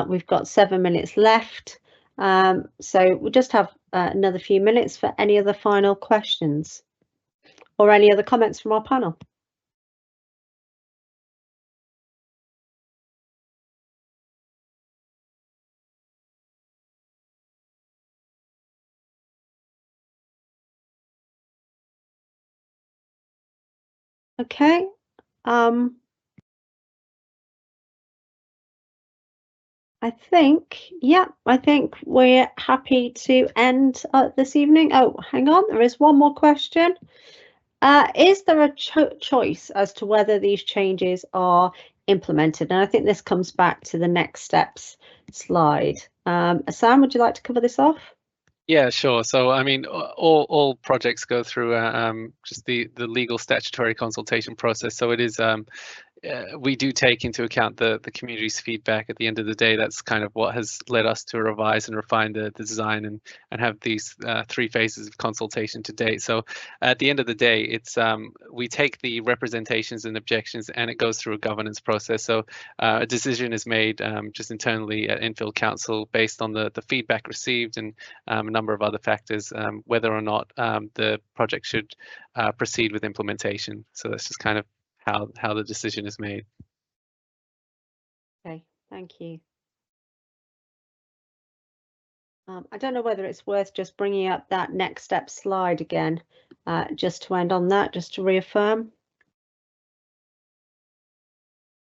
We've got 7 minutes left. So we'll just have another few minutes for any other final questions or any other comments from our panel. Okay. I think we're happy to end this evening. Oh, hang on, there is one more question. Is there a choice as to whether these changes are implemented? And I think this comes back to the next steps slide. Sam, would you like to cover this off? Yeah, sure. So, I mean, all projects go through just the legal statutory consultation process. So it is we do take into account the community's feedback. At the end of the day, that's kind of what has led us to revise and refine the design and have these 3 phases of consultation to date. So at the end of the day, it's we take the representations and objections, and it goes through a governance process. So a decision is made just internally at Enfield Council based on the feedback received and a number of other factors, whether or not the project should proceed with implementation. So that's just kind of how the decision is made. Okay, thank you. I don't know whether it's worth just bringing up that next step slide again, just to end on that, just to reaffirm.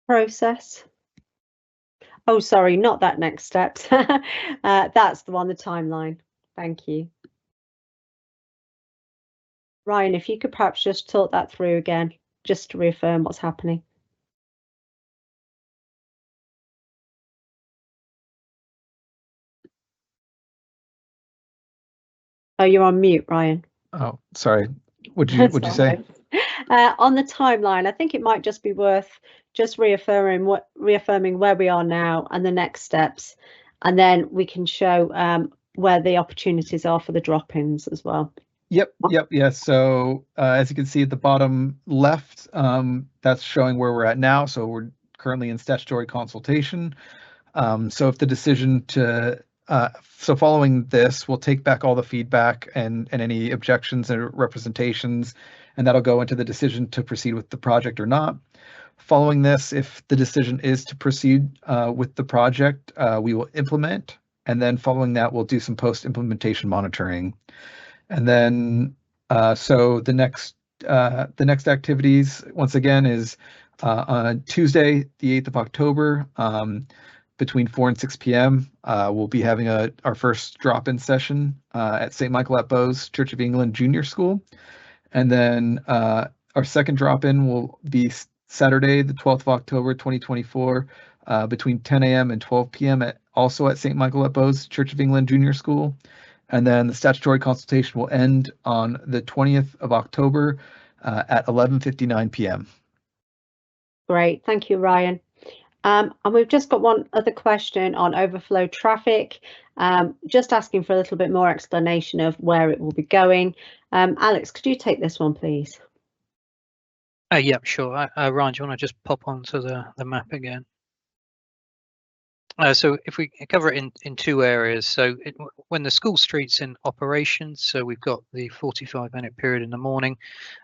Process. Oh, sorry, not that next steps. That's the one, the timeline. Thank you. Ryan, if you could perhaps just talk that through again, just to reaffirm what's happening. Oh, you're on mute, Ryan. Oh, sorry. Would you say? On the timeline, I think it might just be worth just reaffirming where we are now and the next steps, and then we can show where the opportunities are for the drop-ins as well. Yep. Yeah. So as you can see at the bottom left, that's showing where we're at now. So we're currently in statutory consultation. So if the decision to so following this, we'll take back all the feedback and any objections and representations, and that'll go into the decision to proceed with the project or not. Following this, if the decision is to proceed with the project, we will implement, and then following that, we'll do some post-implementation monitoring. And then so the next activities, once again, is on Tuesday, the 8th of October, between 4 and 6 p.m. We'll be having our first drop-in session at St. Michael at Bowes Church of England Junior School. And then our second drop-in will be Saturday, the 12th of October, 2024, between 10 a.m. and 12 p.m. also at St. Michael at Bowes Church of England Junior School. And then the statutory consultation will end on the 20th of October at 11:59 p.m. Great, thank you, Ryan. And we've just got one other question on overflow traffic, just asking for a little bit more explanation of where it will be going. Alex, could you take this one, please? Yeah, sure. Ryan, do you want to just pop onto the map again? So if we cover it in two areas, so when the school street's in operation, so we've got the 45-minute period in the morning,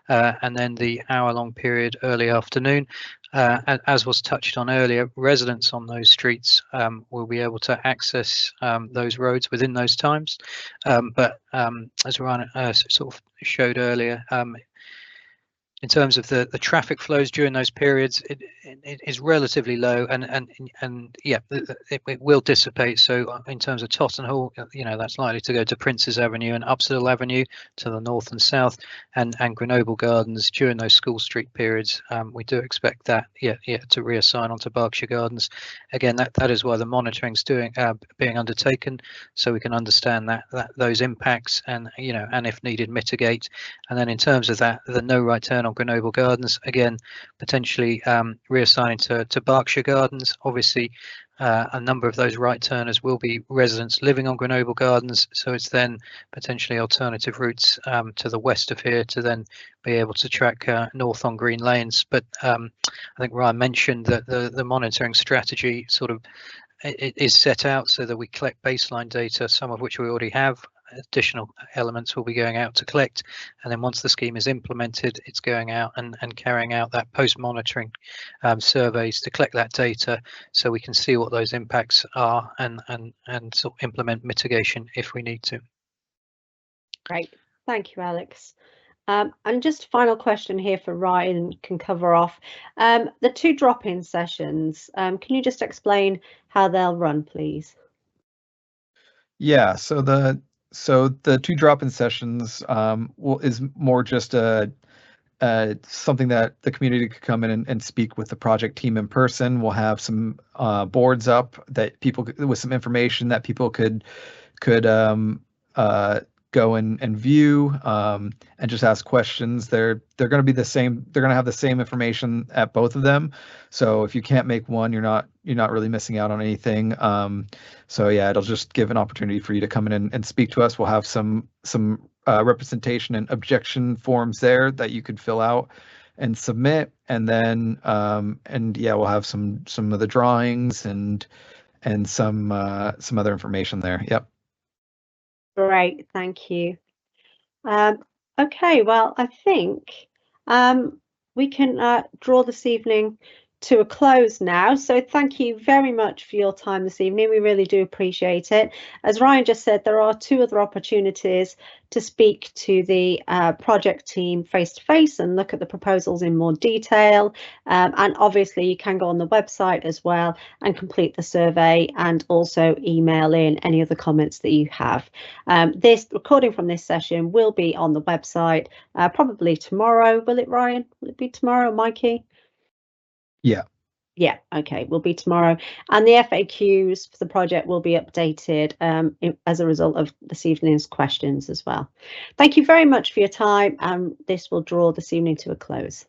and then the hour-long period early afternoon. As was touched on earlier, residents on those streets will be able to access those roads within those times. But as Ryan sort of showed earlier, in terms of the traffic flows during those periods, it is relatively low, and yeah, it will dissipate. So in terms of Tottenham Hall, that's likely to go to Princes Avenue and Upsall Avenue to the north and south, and Grenoble Gardens during those school street periods. We do expect that to reassign onto Berkshire Gardens. Again, that is why the monitoring's being undertaken, so we can understand that those impacts and and if needed mitigate. And then in terms of that, the no right turn on Grenoble Gardens, again, potentially reassigning to Berkshire Gardens. Obviously, a number of those right turners will be residents living on Grenoble Gardens, so it's then potentially alternative routes to the west of here to then be able to track north on Green Lanes. But I think Ryan mentioned that the monitoring strategy sort of it is set out so that we collect baseline data, some of which we already have. Additional elements will be going out to collect, and then once the scheme is implemented, it's going out and carrying out that post-monitoring surveys to collect that data so we can see what those impacts are and sort of implement mitigation if we need to. Great, thank you, Alex. And just a final question here for Ryan can cover off. The two drop-in sessions, can you just explain how they'll run, please? Yeah, so the two drop-in sessions is more just something that the community could come in and speak with the project team in person. We'll have some boards up that people with some information that people could go and view and just ask questions. They're going to be the same. They're going to have the same information at both of them. So if you can't make one, you're not really missing out on anything. So yeah, it'll just give an opportunity for you to come in and speak to us. We'll have some representation and objection forms there that you could fill out and submit, and then we'll have some of the drawings and some other information there. Yep. Great, thank you. Okay, well, I think we can draw this evening to a close now. So thank you very much for your time this evening. We really do appreciate it. As Ryan just said, there are 2 other opportunities to speak to the project team face to face and look at the proposals in more detail. And obviously you can go on the website as well and complete the survey, and also email in any other comments that you have. This recording from this session will be on the website probably tomorrow. Will it, Ryan? Will it be tomorrow, Mikey? Yeah. Yeah, okay, will be tomorrow. And the FAQs for the project will be updated as a result of this evening's questions as well. Thank you very much for your time, and this will draw this evening to a close.